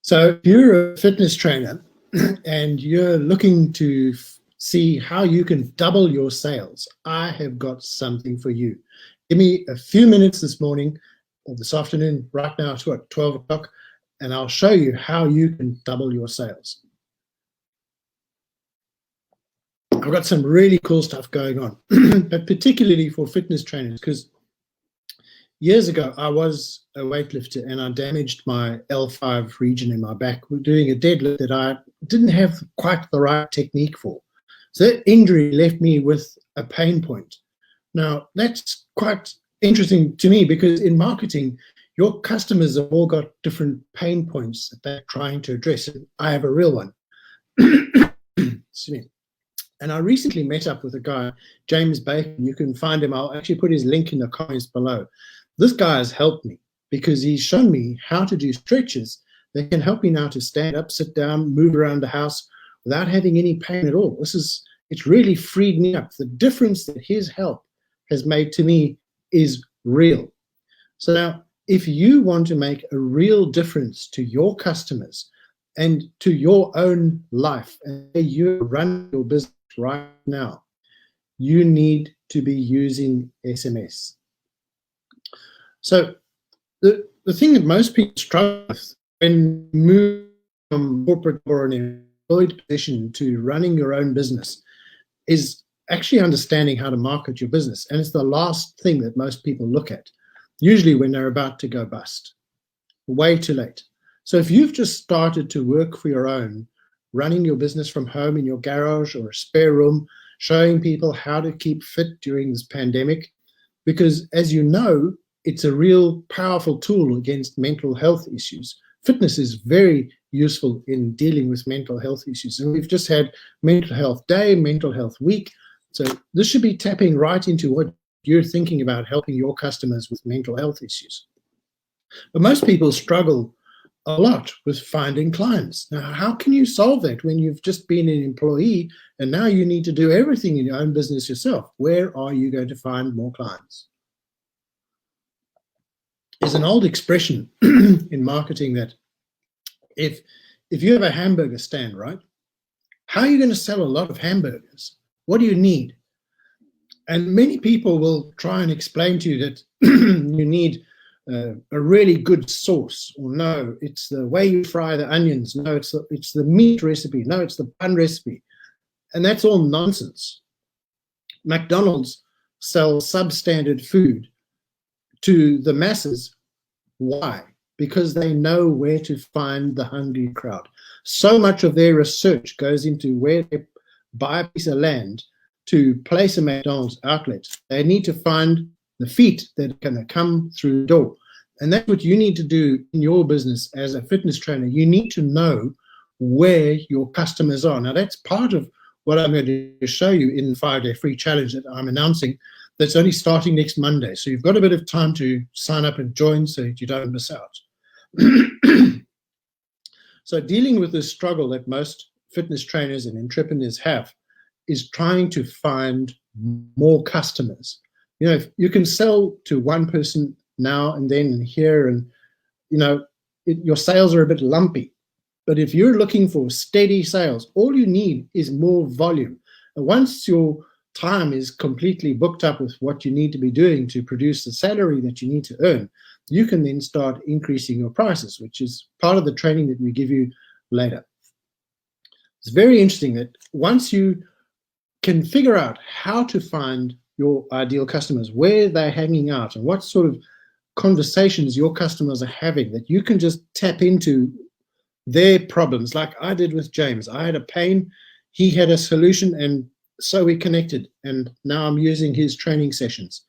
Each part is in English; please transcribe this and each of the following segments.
So if you're a fitness trainer and you're looking to see how you can double your sales, I have got something for you. Give me a few minutes this morning or this afternoon, right now it's what, 12 o'clock, and I'll show you how you can double your sales. I've got some really cool stuff going on, but particularly for fitness trainers, because years ago, I was a weightlifter and I damaged my L5 region in my back. We're doing a deadlift that I didn't have quite the right technique for. So that injury left me with a pain point. Now, that's quite interesting to me because in marketing, your customers have all got different pain points that they're trying to address. And I have a real one. Excuse me. And I recently met up with a guy, James Bacon. You can find him. I'll actually put his link in the comments below. This guy has helped me because he's shown me how to do stretches that can help me now to stand up, sit down, move around the house without having any pain at all. It's really freed me up. The difference that his help has made to me is real. So now, if you want to make a real difference to your customers and to your own life, and you run your business right now, you need to be using SMS. So the thing that most people struggle with when moving from corporate or an employed position to running your own business is actually understanding how to market your business. And it's the last thing that most people look at, usually when they're about to go bust. Way too late. So if you've just started to work for your own, running your business from home in your garage or a spare room, showing people how to keep fit during this pandemic, because as you know, it's a real powerful tool against mental health issues. Fitness is very useful in dealing with mental health issues. And we've just had Mental Health Day, Mental Health Week. So this should be tapping right into what you're thinking about helping your customers with mental health issues. But most people struggle a lot with finding clients. Now, how can you solve that when you've just been an employee and now you need to do everything in your own business yourself? Where are you going to find more clients? There's an old expression in marketing that if you have a hamburger stand, right, how are you going to sell a lot of hamburgers? What do you need? And many people will try and explain to you that you need a really good sauce, or no, it's the way you fry the onions, no, it's the meat recipe, no, it's the bun recipe. And that's all nonsense. McDonald's sells substandard food to the masses. Why? Because they know where to find the hungry crowd. So much of their research goes into where they buy a piece of land to place a McDonald's outlet. They need to find the feet that are going to come through the door. And that's what you need to do in your business as a fitness trainer. You need to know where your customers are. Now, that's part of what I'm going to show you in the 5-day free challenge that I'm announcing. That's only starting next Monday. So you've got a bit of time to sign up and join so that you don't miss out. So dealing with this struggle that most fitness trainers and entrepreneurs have is trying to find more customers. You know, if you can sell to one person now and then and here, and you know, your sales are a bit lumpy. But if you're looking for steady sales, all you need is more volume. And once your time is completely booked up with what you need to be doing to produce the salary that you need to earn, you can then start increasing your prices, which is part of the training that we give you later. It's very interesting that once you can figure out how to find your ideal customers, where they're hanging out, and what sort of conversations your customers are having, that you can just tap into their problems, like I did with James. I had a pain, he had a solution, and so we connected, and now I'm using his training sessions.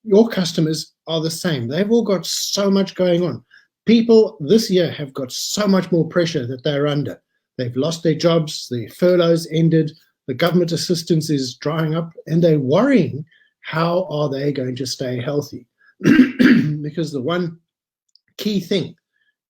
Your customers are the same. They've all got so much going on. People this year have got so much more pressure that they're under. They've lost their jobs, their furloughs ended, the government assistance is drying up, and they're worrying, how are they going to stay healthy? Because the one key thing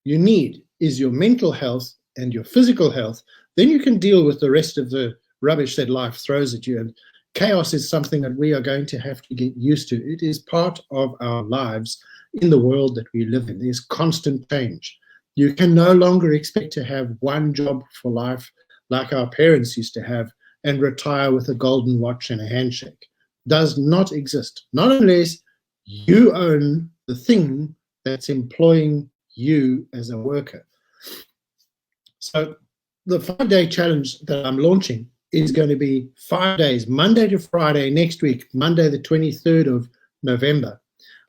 you need is your mental health and your physical health. Then you can deal with the rest of the rubbish that life throws at you. And chaos is something that we are going to have to get used to. It is part of our lives in the world that we live in. There's constant change. You can no longer expect to have one job for life like our parents used to have and retire with a golden watch and a handshake. Does not exist. Not unless you own the thing that's employing you as a worker. So the 5-day challenge that I'm launching is going to be 5 days, Monday to Friday next week, Monday the 23rd of November.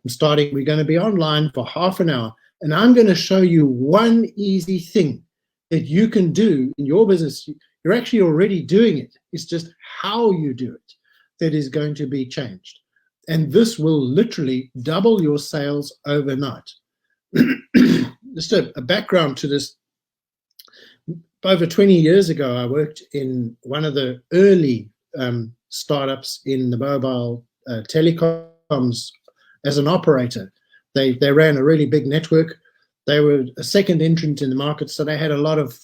We're going to be online for half an hour, and I'm going to show you one easy thing that you can do in your business. You're actually already doing it. It's just how you do it that is going to be changed. And this will literally double your sales overnight. Just a background to this. Over 20 years ago, I worked in one of the early startups in the mobile telecoms as an operator. They ran a really big network. They were a second entrant in the market, so they had a lot of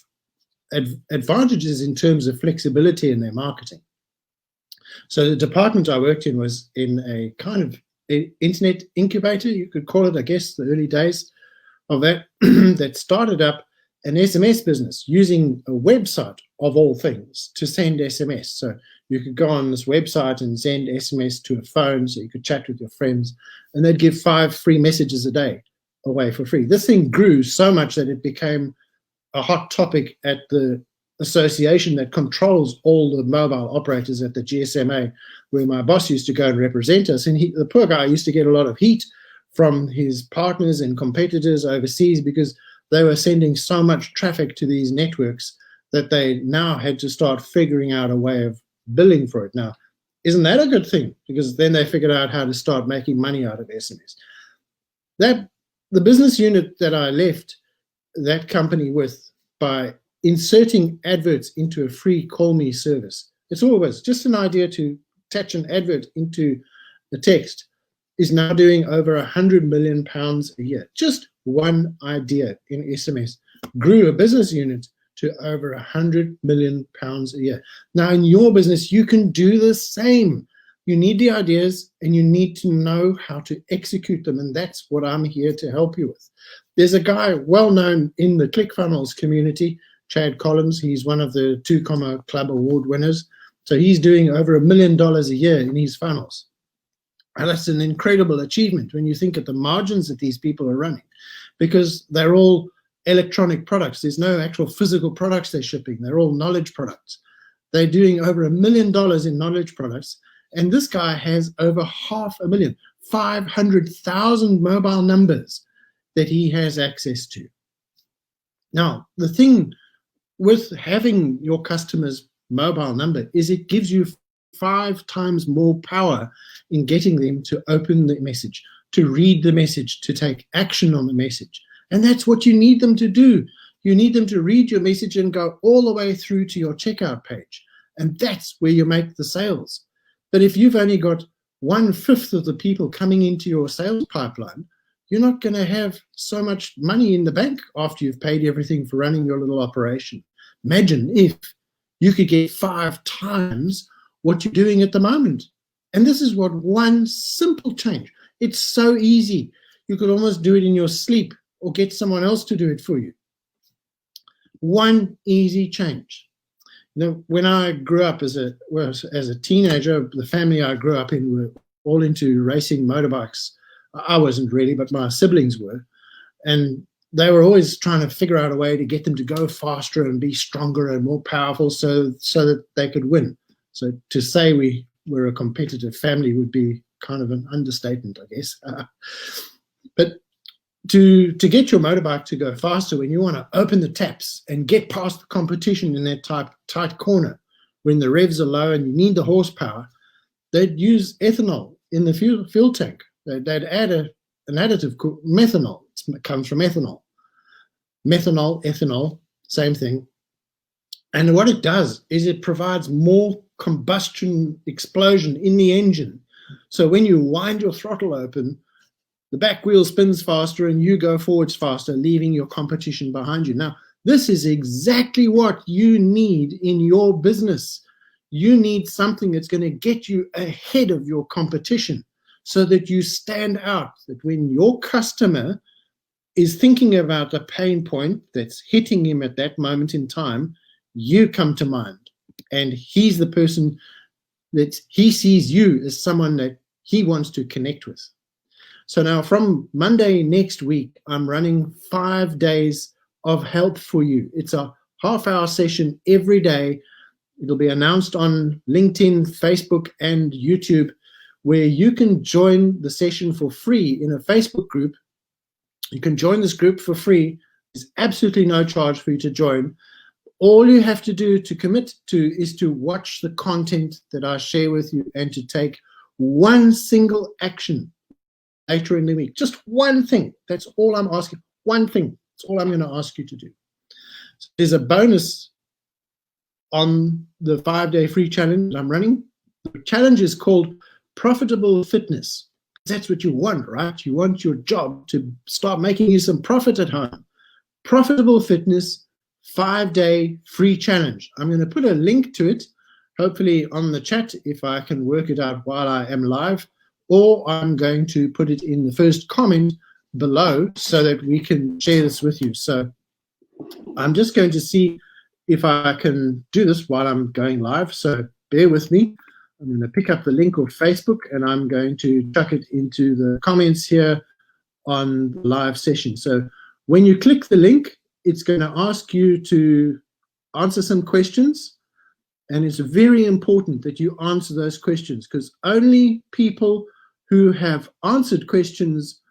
advantages in terms of flexibility in their marketing. So the department I worked in was in a kind of internet incubator, you could call it, I guess, the early days of that, that started up an SMS business using a website of all things to send SMS. So you could go on this website and send SMS to a phone so you could chat with your friends, and they'd give 5 free messages a day away for free. This thing grew so much that it became a hot topic at the association that controls all the mobile operators at the GSMA, where my boss used to go and represent us. And the poor guy used to get a lot of heat from his partners and competitors overseas because they were sending so much traffic to these networks that they now had to start figuring out a way of billing for it. Now, isn't that a good thing? Because then they figured out how to start making money out of SMS. The business unit that I left that company with by inserting adverts into a free call me service. It's always just an idea to attach an advert into the text, is now doing over £100 million a year. Just one idea in SMS grew a business unit to over £100 million a year. Now in your business, you can do the same. You need the ideas and you need to know how to execute them. And that's what I'm here to help you with. There's a guy well known in the ClickFunnels community, Chad Collins. He's one of the 2 Comma Club Award winners. So he's doing over $1 million a year in his funnels. And that's an incredible achievement when you think of the margins that these people are running, because they're all electronic products. There's no actual physical products they're shipping. They're all knowledge products. They're doing over $1 million in knowledge products. And this guy has over 500,000, 500,000 mobile numbers that he has access to. Now, the thing with having your customer's mobile number is it gives you 5 times more power in getting them to open the message, to read the message, to take action on the message. And that's what you need them to do. You need them to read your message and go all the way through to your checkout page. And that's where you make the sales. But if you've only got 1/5 of the people coming into your sales pipeline, you're not going to have so much money in the bank after you've paid everything for running your little operation. Imagine if you could get 5 times what you're doing at the moment. And this is what one simple change. It's so easy. You could almost do it in your sleep or get someone else to do it for you. One easy change. You know, when I grew up as a teenager, the family I grew up in were all into racing motorbikes. I wasn't really, but my siblings were. And they were always trying to figure out a way to get them to go faster and be stronger and more powerful so that they could win. So to say we were a competitive family would be kind of an understatement, I guess. But to get your motorbike to go faster, when you want to open the taps and get past the competition in that tight corner, when the revs are low and you need the horsepower, they'd use ethanol in the fuel tank. They'd add an additive called methanol. It comes from ethanol. Methanol, ethanol, same thing. And what it does is it provides more combustion explosion in the engine. So when you wind your throttle open, the back wheel spins faster and you go forwards faster, leaving your competition behind you. Now, this is exactly what you need in your business. You need something that's going to get you ahead of your competition so that you stand out, that when your customer is thinking about a pain point that's hitting him at that moment in time, you come to mind. And he's the person that he sees you as someone that he wants to connect with. So now from Monday next week, I'm running 5 days of help for you. It's a half-hour session every day. It'll be announced on LinkedIn, Facebook, and YouTube, where you can join the session for free in a Facebook group. You can join this group for free. There's absolutely no charge for you to join. All you have to do to commit to is to watch the content that I share with you and to take one single action later in the week. Just one thing. That's all I'm asking. One thing. That's all I'm going to ask you to do. So there's a bonus on the 5-day free challenge I'm running. The challenge is called Profitable Fitness. That's what you want, right? You want your job to start making you some profit at home. Profitable Fitness 5-day free challenge. I'm going to put a link to it, hopefully on the chat if I can work it out while I am live, or I'm going to put it in the first comment below so that we can share this with you. So I'm just going to see if I can do this while I'm going live. So bear with me. I'm going to pick up the link of Facebook and I'm going to chuck it into the comments here on the live session. So when you click the link, it's going to ask you to answer some questions. And it's very important that you answer those questions, because only people who have answered questions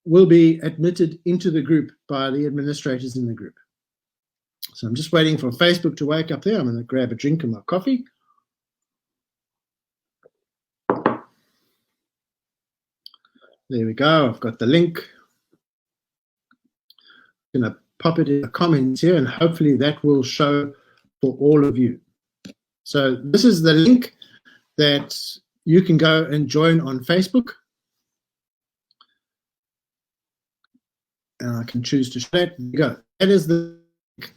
will be admitted into the group by the administrators in the group. So I'm just waiting for Facebook to wake up there. I'm going to grab a drink of my coffee. There we go. I've got the link. I'm going to pop it in the comments here, and hopefully that will show for all of you. So this is the link that you can go and join on Facebook. And I can choose to show that. There you go. That is the link.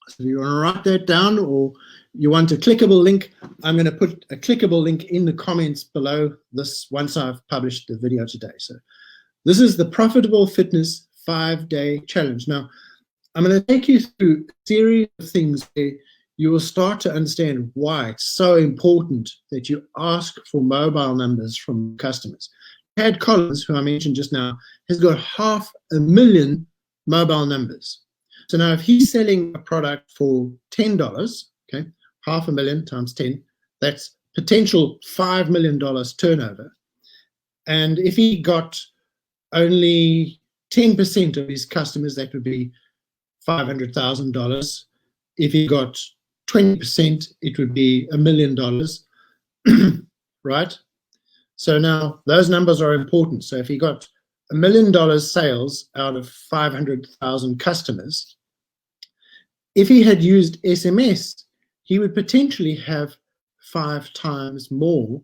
So if you want to write that down or you want a clickable link, I'm going to put a clickable link in the comments below this once I've published the video today. So this is the Profitable Fitness 5-day challenge. Now, I'm going to take you through a series of things where you will start to understand why it's so important that you ask for mobile numbers from customers. Tad Collins, who I mentioned just now, has got 500,000 mobile numbers. So now if he's selling a product for $10, okay, 500,000 times 10, that's potential $5 million turnover. And if he got only 10% of his customers, that would be $500,000. If he got 20%, it would be $1 million, right? So now those numbers are important. So if he got $1 million sales out of 500,000 customers, if he had used SMS, he would potentially have 5 times more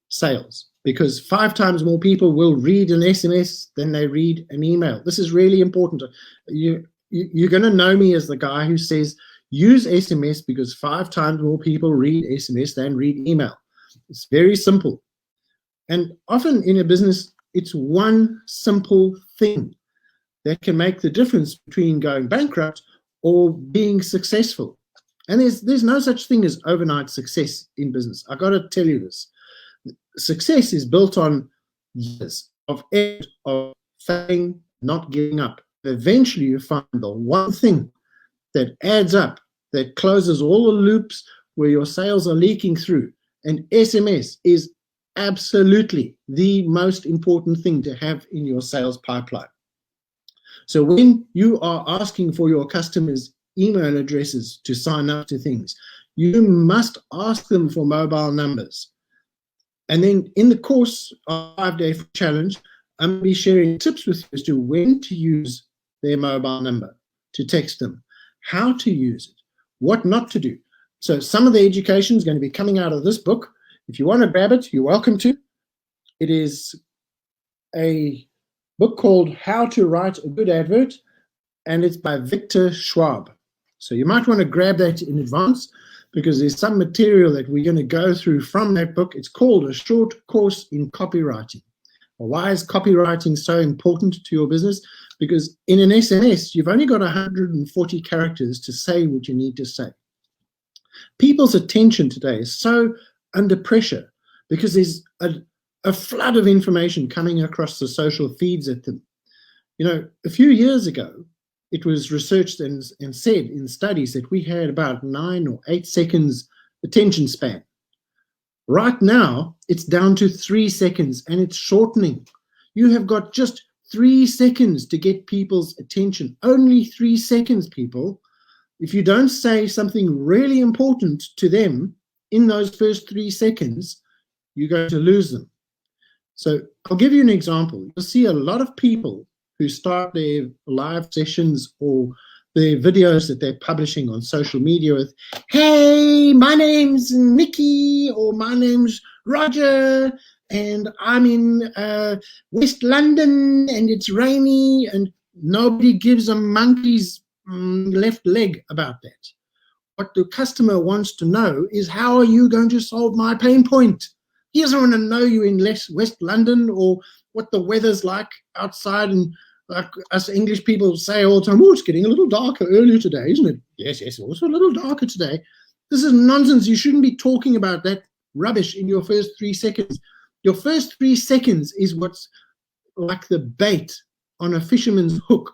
sales, because 5 times more people will read an SMS than they read an email. This is really important. You're going to know me as the guy who says, use SMS because 5 times more people read SMS than read email. It's very simple. And often in a business, it's one simple thing that can make the difference between going bankrupt or being successful. And there's no such thing as overnight success in business. I got to tell you this. Success is built on years of effort, of failing, not giving up. Eventually you find the one thing that adds up, that closes all the loops where your sales are leaking through. And SMS is absolutely the most important thing to have in your sales pipeline. So when you are asking for your customers' email addresses to sign up to things, you must ask them for mobile numbers. And then in the course of 5-day challenge, I'm going to be sharing tips with you as to when to use their mobile number, to text them, how to use it, what not to do. So some of the education is going to be coming out of this book. If you want to grab it, you're welcome to. It is a book called How to Write a Good Advert, and it's by Victor Schwab. So you might want to grab that in advance, because there's some material that we're going to go through from that book. It's called A Short Course in Copywriting. Why is copywriting so important to your business? Because in an SMS, you've only got 140 characters to say what you need to say. People's attention today is so under pressure because there's a flood of information coming across the social feeds at them. You know, a few years ago, it was researched and said in studies that we had about 9 or 8 seconds attention span. Right now, it's down to 3 seconds and it's shortening. You have got just 3 seconds to get people's attention. Only 3 seconds, people. If you don't say something really important to them in those first 3 seconds, you're going to lose them. So I'll give you an example. You'll see a lot of people who start their live sessions or their videos that they're publishing on social media with, "Hey, my name's Nikki," or "My name's Roger, and I'm in West London and it's rainy," and nobody gives a monkey's left leg about that. What the customer wants to know is, how are you going to solve my pain point? He doesn't want to know you in West London or what the weather's like outside. And like us English people say all the time, "Oh, it's getting a little darker earlier today, isn't it?" Yes, also a little darker today. This is nonsense. You shouldn't be talking about that rubbish in your first 3 seconds. Your first 3 seconds is what's like the bait on a fisherman's hook.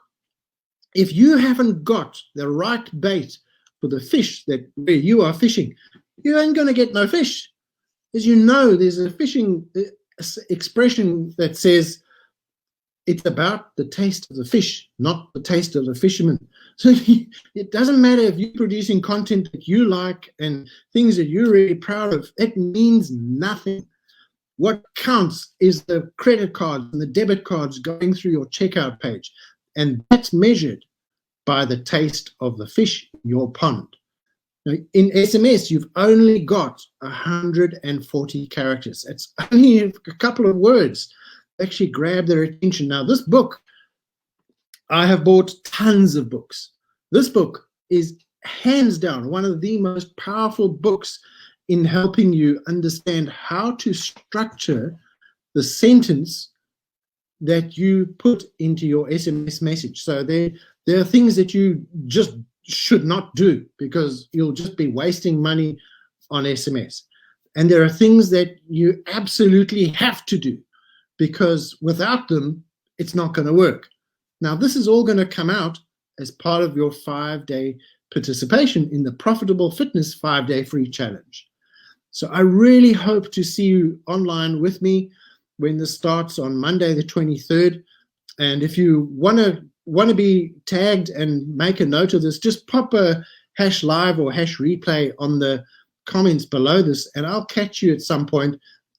If you haven't got the right bait for the fish that where you are fishing, you ain't going to get no fish. As you know, there's a fishing expression that says, it's about the taste of the fish, not the taste of the fisherman. So it doesn't matter if you're producing content that you like and things that you're really proud of. It means nothing. What counts is the credit cards and the debit cards going through your checkout page. And that's measured by the taste of the fish in your pond. Now, in SMS, you've only got 140 characters. It's only a couple of words actually grab their attention. Now, this book, I have bought tons of books. This book is hands down one of the most powerful books in helping you understand how to structure the sentence that you put into your SMS message. So there are things that you just should not do because you'll just be wasting money on SMS. And there are things that you absolutely have to do because without them, it's not going to work. Now, this is all going to come out as part of your 5-day participation in the Profitable Fitness 5-day free challenge. So I really hope to see you online with me when this starts on Monday the 23rd. And if you want to be tagged and make a note of this, just pop a #live or #replay on the comments below this, and I'll catch you at some point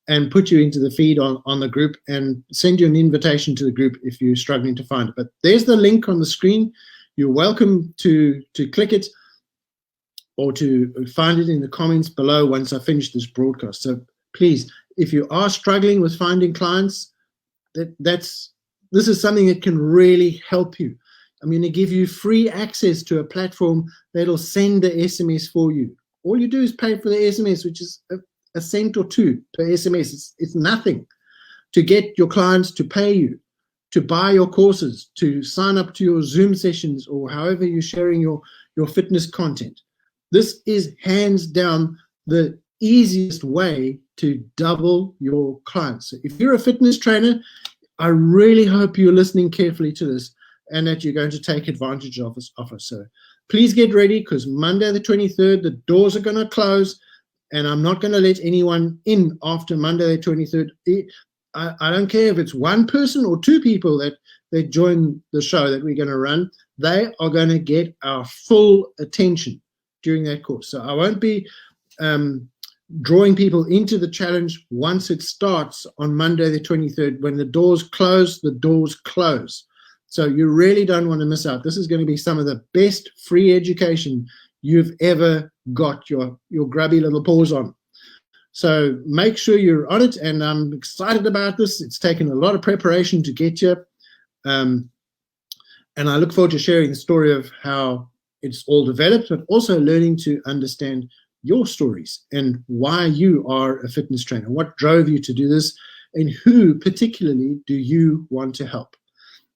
and put you into the feed on the group and send you an invitation to the group if you're struggling to find it. But there's the link on the screen. You're welcome to click it or to find it in the comments below once I finish this broadcast. So please, if you are struggling with finding clients, this is something that can really help you. I'm going to give you free access to a platform that'll send the SMS for you. All you do is pay for the SMS, which is a cent or two per SMS. It's nothing to get your clients to pay you, to buy your courses, to sign up to your Zoom sessions, or however you're sharing your fitness content. This is hands down the easiest way to double your clients. So if you're a fitness trainer, I really hope you're listening carefully to this and that you're going to take advantage of this offer. So please get ready, because Monday the 23rd, the doors are going to close, and I'm not going to let anyone in after Monday the 23rd. I don't care if it's one person or two people that join the show that we're going to run. They are going to get our full attention during that course. So I won't be drawing people into the challenge once it starts on Monday the 23rd. When the doors close, the doors close. So you really don't want to miss out. This is going to be some of the best free education you've ever got your grubby little paws on. So make sure you're on it, and I'm excited about this. It's taken a lot of preparation to get here. And I look forward to sharing the story of how it's all developed, but also learning to understand your stories and why you are a fitness trainer, what drove you to do this, and who particularly do you want to help?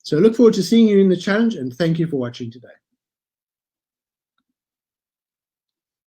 So I look forward to seeing you in the challenge, and thank you for watching today.